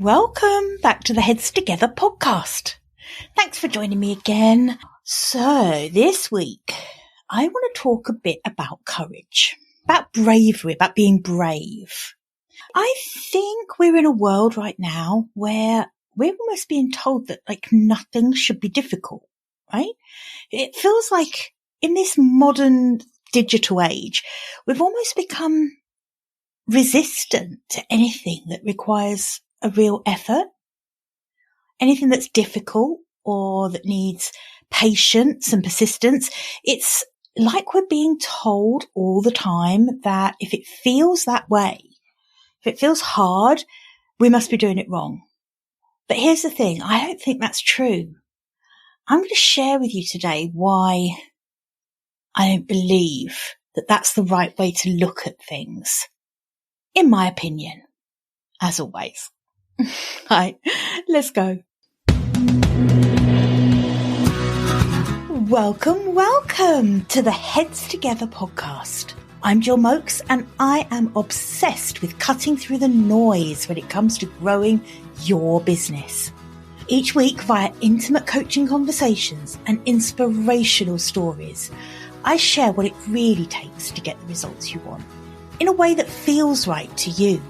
Welcome back to the Heads Together podcast. Thanks for joining me again. So this week, I want to talk a bit about courage, about bravery, about being brave. I think we're in a world right now where we're almost being told that nothing should be difficult, right? It feels like in this modern digital age, we've almost become resistant to anything that requires a real effort, anything that's difficult or that needs patience and persistence. It's like we're being told all the time that if it feels that way, if it feels hard, we must be doing it wrong. But here's the thing, I don't think that's true. I'm going to share with you today why I don't believe that that's the right way to look at things, in my opinion, as always. Right, let's go. Welcome to the Heads Together podcast. I'm Jill Mokes and I am obsessed with cutting through the noise when it comes to growing your business. Each week via intimate coaching conversations and inspirational stories, I share what it really takes to get the results you want in a way that feels right to you.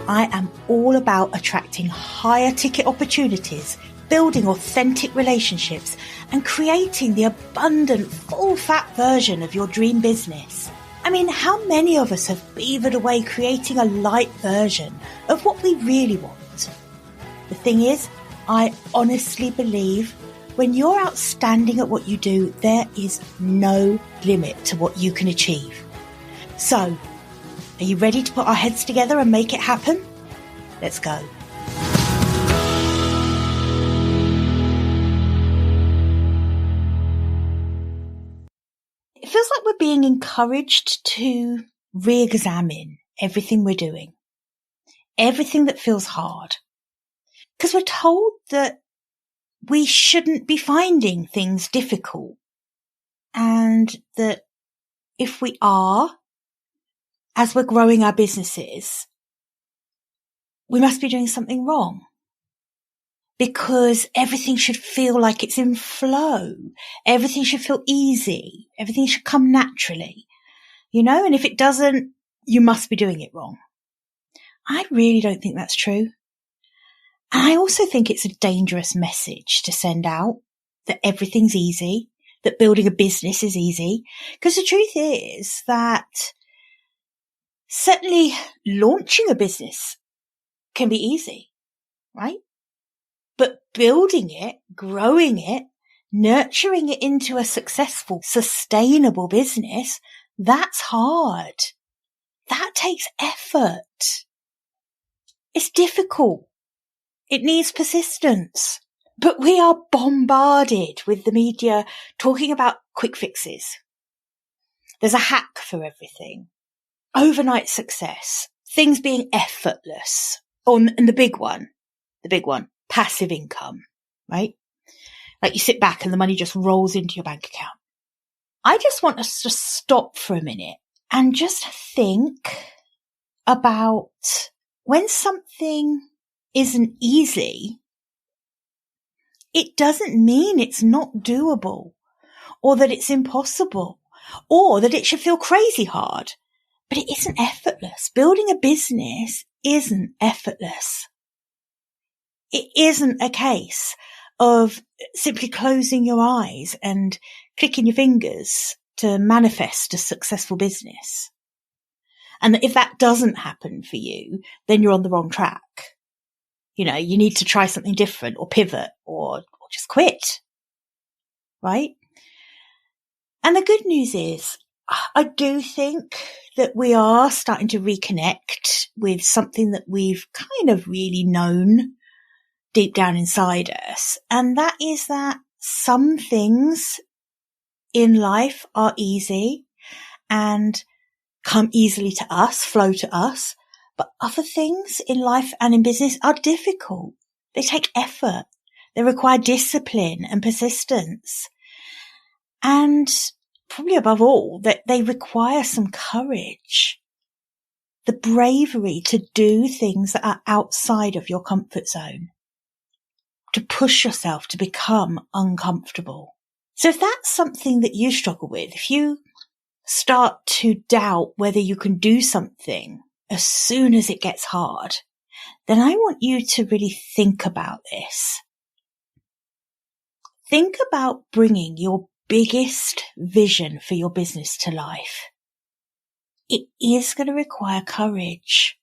I am all about attracting higher ticket opportunities, building authentic relationships, and creating the abundant, full-fat version of your dream business. I mean, how many of us have beavered away creating a light version of what we really want? The thing is, I honestly believe when you're outstanding at what you do, there is no limit to what you can achieve. So, are you ready to put our heads together and make it happen? Let's go. It feels like we're being encouraged to re-examine everything we're doing, everything that feels hard, because we're told that we shouldn't be finding things difficult, and that if we are, as we're growing our businesses, we must be doing something wrong because everything should feel like it's in flow. Everything should feel easy. Everything should come naturally, and if it doesn't, you must be doing it wrong. I really don't think that's true. And I also think it's a dangerous message to send out that everything's easy, that building a business is easy, because the truth is that certainly launching a business can be easy, right? But building it, growing it, nurturing it into a successful, sustainable business, that's hard. That takes effort. It's difficult. It needs persistence. But we are bombarded with the media talking about quick fixes. There's a hack for everything. Overnight success, things being effortless, and the big one, passive income, right? Like you sit back and the money just rolls into your bank account. I just want us to stop for a minute and just think about when something isn't easy, it doesn't mean it's not doable or that it's impossible or that it should feel crazy hard. But it isn't effortless. Building a business isn't effortless. It isn't a case of simply closing your eyes and clicking your fingers to manifest a successful business. And if that doesn't happen for you, then you're on the wrong track. You need to try something different or pivot or just quit. Right? And the good news is, I do think that we are starting to reconnect with something that we've kind of really known deep down inside us. And that is that some things in life are easy and come easily to us, flow to us. But other things in life and in business are difficult. They take effort. They require discipline and persistence. And probably above all, that they require some courage. the bravery to do things that are outside of your comfort zone, to push yourself to become uncomfortable. So if that's something that you struggle with, if you start to doubt whether you can do something as soon as it gets hard, then I want you to really think about this. Think about bringing your biggest vision for your business to life. It is going to require courage.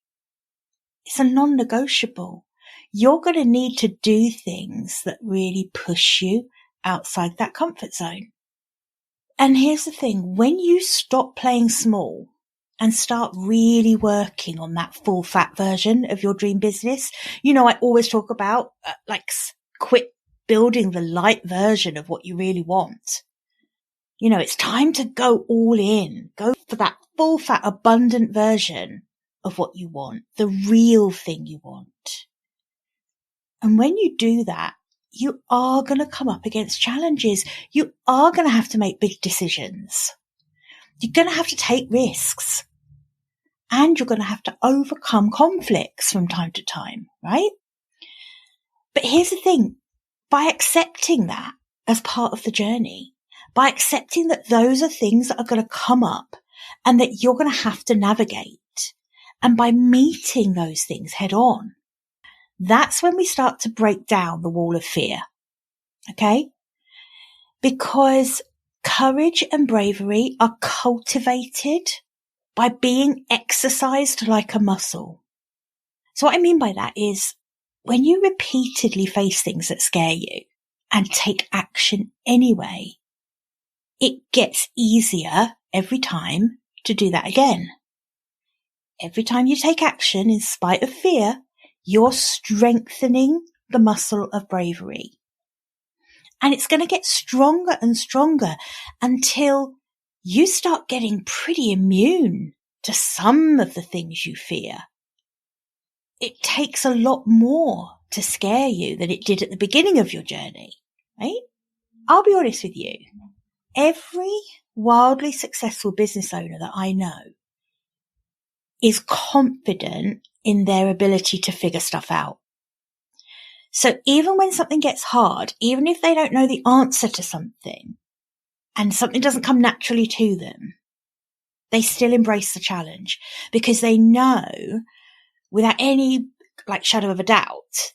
It's a non-negotiable. You're going to need to do things that really push you outside that comfort zone. And here's the thing, when you stop playing small and start really working on that full fat version of your dream business, I always talk about quit building the light version of what you really want. It's time to go all in, go for that full fat abundant version of what you want, the real thing you want. And when you do that, you are going to come up against challenges. You are going to have to make big decisions. You're going to have to take risks. And you're going to have to overcome conflicts from time to time, right? But here's the thing. By accepting that as part of the journey, by accepting that those are things that are going to come up and that you're going to have to navigate, and by meeting those things head on, that's when we start to break down the wall of fear. Okay? Because courage and bravery are cultivated by being exercised like a muscle. So what I mean by that is when you repeatedly face things that scare you and take action anyway, it gets easier every time to do that again. Every time you take action in spite of fear, you're strengthening the muscle of bravery. And it's going to get stronger and stronger until you start getting pretty immune to some of the things you fear. It takes a lot more to scare you than it did at the beginning of your journey, right? I'll be honest with you. Every wildly successful business owner that I know is confident in their ability to figure stuff out. So even when something gets hard, even if they don't know the answer to something and something doesn't come naturally to them, they still embrace the challenge because they know without any shadow of a doubt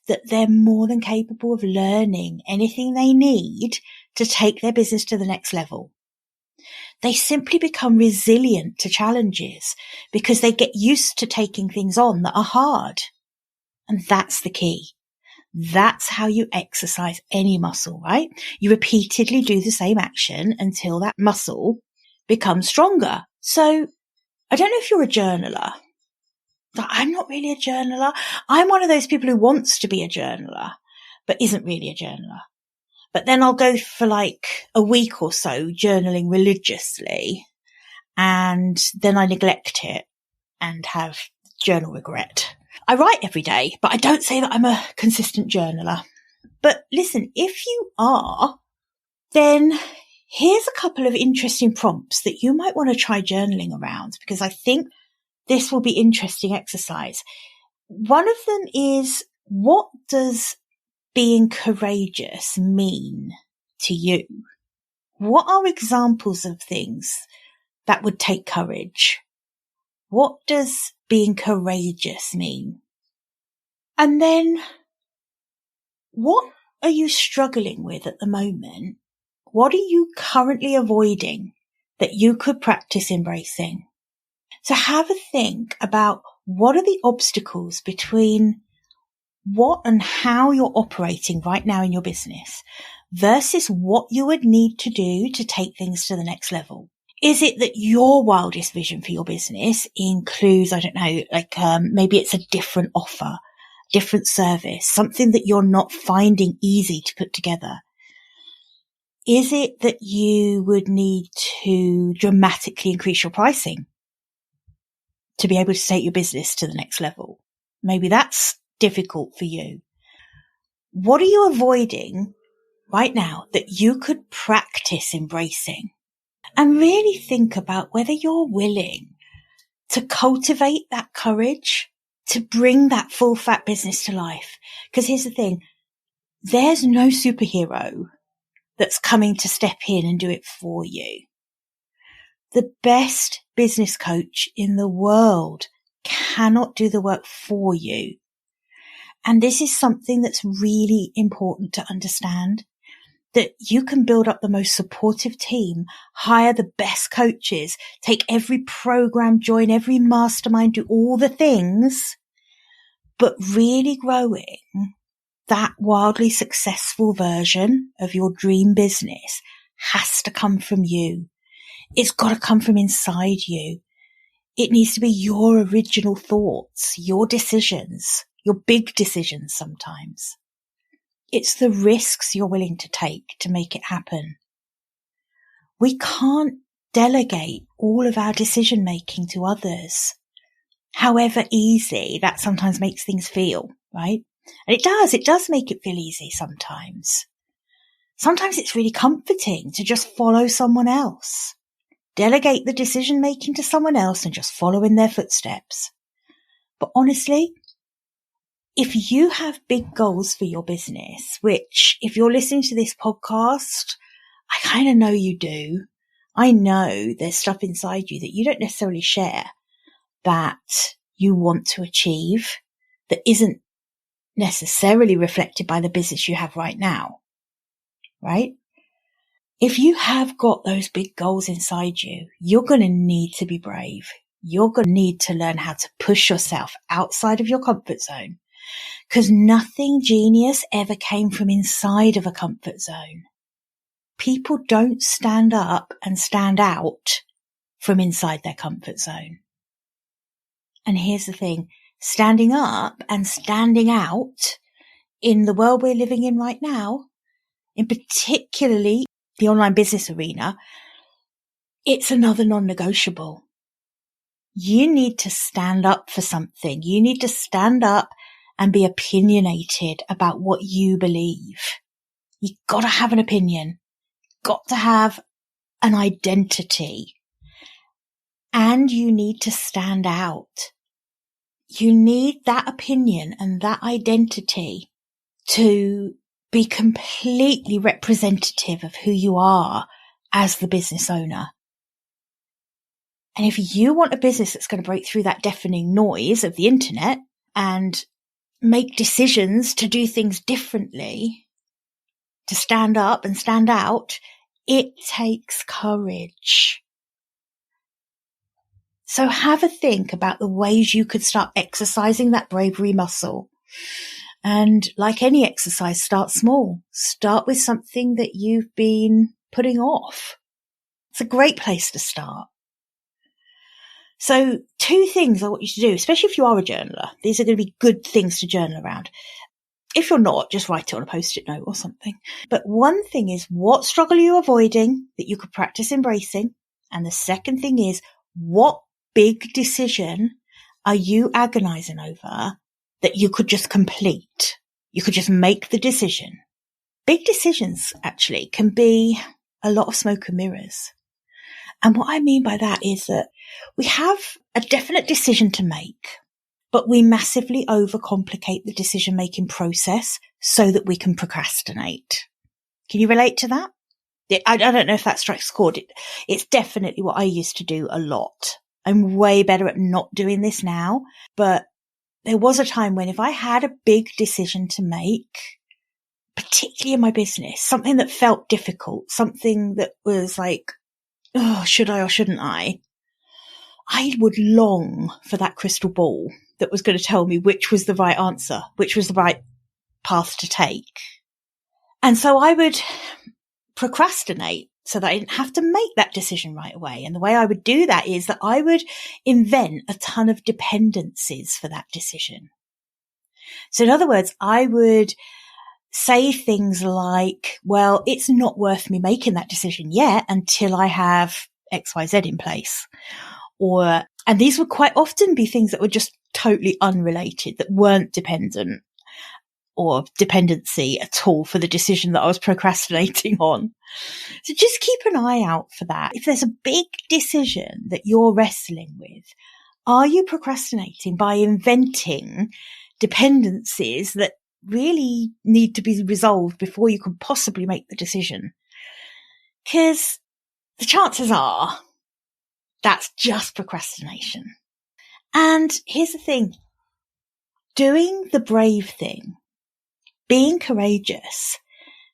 that they're more than capable of learning anything they need to take their business to the next level. They simply become resilient to challenges because they get used to taking things on that are hard. And that's the key. That's how you exercise any muscle, right? You repeatedly do the same action until that muscle becomes stronger. So I don't know if you're a journaler. I'm not really a journaler. I'm one of those people who wants to be a journaler, but isn't really a journaler. But then I'll go for a week or so journaling religiously, and then I neglect it and have journal regret. I write every day, but I don't say that I'm a consistent journaler. But listen, if you are, then here's a couple of interesting prompts that you might want to try journaling around, because I think this will be interesting exercise. One of them is, what does being courageous mean to you? What are examples of things that would take courage? What does being courageous mean? And then, what are you struggling with at the moment? What are you currently avoiding that you could practice embracing? So have a think about what are the obstacles between what and how you're operating right now in your business versus what you would need to do to take things to the next level. Is it that your wildest vision for your business includes, maybe it's a different offer, different service, something that you're not finding easy to put together? Is it that you would need to dramatically increase your pricing to be able to take your business to the next level? Maybe that's difficult for you. What are you avoiding right now that you could practice embracing? And really think about whether you're willing to cultivate that courage, to bring that full fat business to life. Because here's the thing, there's no superhero that's coming to step in and do it for you. The best business coach in the world cannot do the work for you. And this is something that's really important to understand, that you can build up the most supportive team, hire the best coaches, take every program, join every mastermind, do all the things, but really growing that wildly successful version of your dream business has to come from you. It's got to come from inside you. It needs to be your original thoughts, your decisions, your big decisions sometimes. It's the risks you're willing to take to make it happen. We can't delegate all of our decision making to others, however easy that sometimes makes things feel, right? And it does make it feel easy sometimes. Sometimes it's really comforting to just follow someone else. Delegate the decision making to someone else and just follow in their footsteps. But honestly, if you have big goals for your business, which if you're listening to this podcast, I kind of know you do. I know there's stuff inside you that you don't necessarily share that you want to achieve that isn't necessarily reflected by the business you have right now, right? If you have got those big goals inside you, you're going to need to be brave. You're going to need to learn how to push yourself outside of your comfort zone, because nothing genius ever came from inside of a comfort zone. People don't stand up and stand out from inside their comfort zone. And here's the thing, standing up and standing out in the world we're living in right now, in particularly the online business arena, it's another non-negotiable. You need to stand up for something. You need to stand up and be opinionated about what you believe. You've got to have an opinion, got to have an identity, and you need to stand out. You need that opinion and that identity to be completely representative of who you are as the business owner. And if you want a business that's going to break through that deafening noise of the internet and make decisions to do things differently, to stand up and stand out, it takes courage. So have a think about the ways you could start exercising that bravery muscle. And like any exercise, start small. Start with something that you've been putting off. It's a great place to start. So 2 things I want you to do, especially if you are a journaler. These are going to be good things to journal around. If you're not, just write it on a post-it note or something. But one thing is, what struggle are you avoiding that you could practice embracing? And the second thing is, what big decision are you agonizing over that you could just complete? You could just make the decision. Big decisions actually can be a lot of smoke and mirrors. And what I mean by that is that we have a definite decision to make, but we massively overcomplicate the decision-making process so that we can procrastinate. Can you relate to that? I don't know if that strikes a chord. It's definitely what I used to do a lot. I'm way better at not doing this now, but there was a time when if I had a big decision to make, particularly in my business, something that felt difficult, something that was like, oh, should I or shouldn't I would long for that crystal ball that was going to tell me which was the right answer, which was the right path to take. And so I would procrastinate so that I didn't have to make that decision right away. And the way I would do that is that I would invent a ton of dependencies for that decision. So in other words, I would say things like, well, it's not worth me making that decision yet until I have XYZ in place. And these would quite often be things that were just totally unrelated, that weren't dependent or dependency at all for the decision that I was procrastinating on. So just keep an eye out for that. If there's a big decision that you're wrestling with, Are you procrastinating by inventing dependencies that really need to be resolved before you can possibly make the decision? Because the chances are that's just procrastination. And here's the thing. Doing the brave thing, being courageous,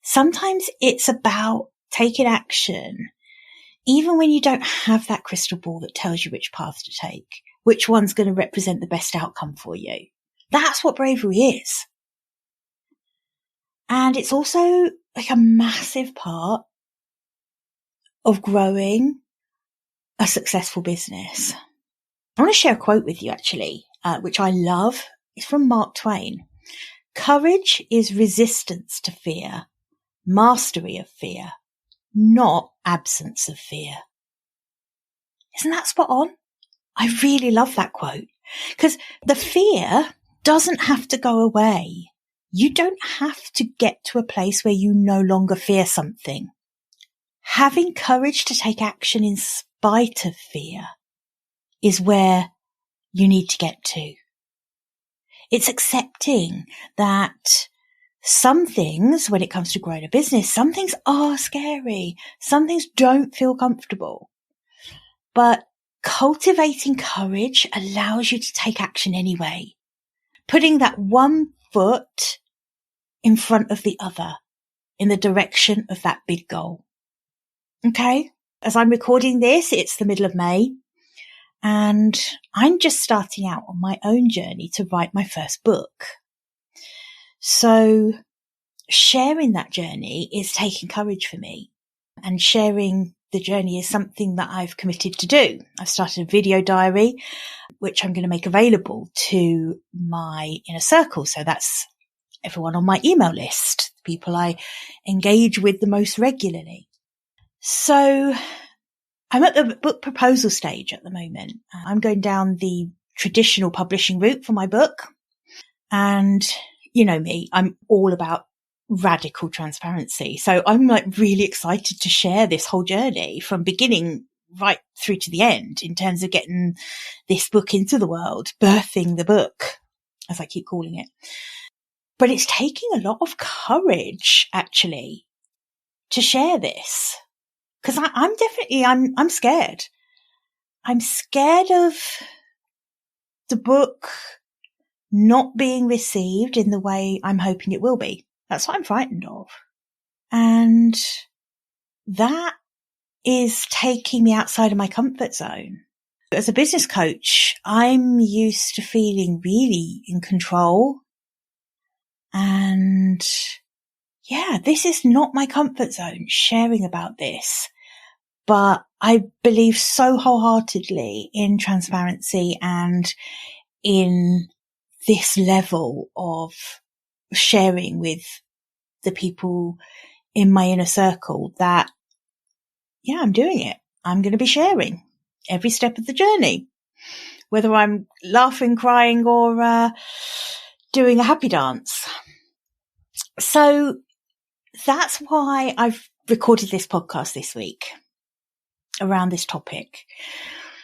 sometimes it's about taking action, even when you don't have that crystal ball that tells you which path to take, which one's going to represent the best outcome for you. That's what bravery is. And it's also like a massive part of growing a successful business. I want to share a quote with you actually, which I love. It's from Mark Twain. Courage is resistance to fear, mastery of fear, not absence of fear. Isn't that spot on? I really love that quote because the fear doesn't have to go away. You don't have to get to a place where you no longer fear something. Having courage to take action in spite of fear is where you need to get to. It's accepting that some things, when it comes to growing a business, some things are scary. Some things don't feel comfortable. But cultivating courage allows you to take action anyway. Putting that one foot in front of the other in the direction of that big goal. Okay? As I'm recording this, it's the middle of May. And I'm just starting out on my own journey to write my first book. So sharing that journey is taking courage for me. And sharing the journey is something that I've committed to do. I've started a video diary, which I'm going to make available to my inner circle. So that's everyone on my email list, the people I engage with the most regularly. So I'm at the book proposal stage at the moment. I'm going down the traditional publishing route for my book. And you know me, I'm all about radical transparency. So I'm like really excited to share this whole journey from beginning right through to the end in terms of getting this book into the world, birthing the book, as I keep calling it. But it's taking a lot of courage actually to share this. Because I'm scared. I'm scared of the book not being received in the way I'm hoping it will be. That's what I'm frightened of. And that is taking me outside of my comfort zone. As a business coach, I'm used to feeling really in control. And yeah, this is not my comfort zone, sharing about this. But I believe so wholeheartedly in transparency and in this level of sharing with the people in my inner circle that, yeah, I'm doing it. I'm going to be sharing every step of the journey, whether I'm laughing, crying, or doing a happy dance. So that's why I've recorded this podcast this week around this topic.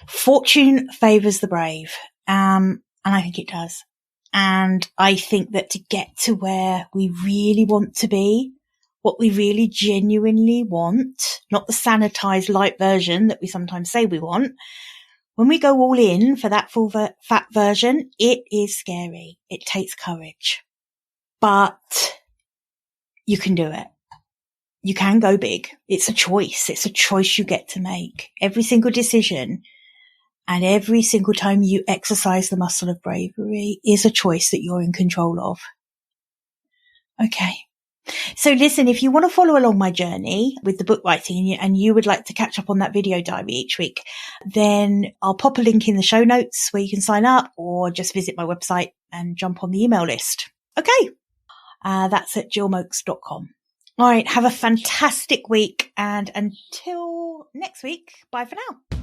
Fortune favours the brave. And I think it does. And I think that to get to where we really want to be, what we really genuinely want, not the sanitized light version that we sometimes say we want, when we go all in for that full fat version, it is scary. It takes courage, but you can do it. You can go big. It's a choice. It's a choice you get to make. Every single decision and every single time you exercise the muscle of bravery is a choice that you're in control of. Okay. So listen, if you want to follow along my journey with the book writing and you would like to catch up on that video diary each week, then I'll pop a link in the show notes where you can sign up or just visit my website and jump on the email list. Okay. That's at jillmokes.com. All right. Have a fantastic week. And until next week, bye for now.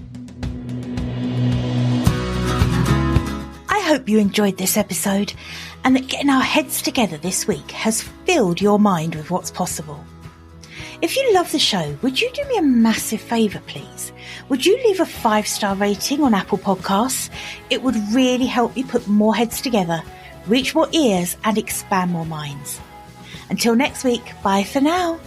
I hope you enjoyed this episode and that getting our heads together this week has filled your mind with what's possible. If you love the show, would you do me a massive favour, please? Would you leave a 5-star rating on Apple Podcasts? It would really help me put more heads together, reach more ears and expand more minds. Until next week, bye for now.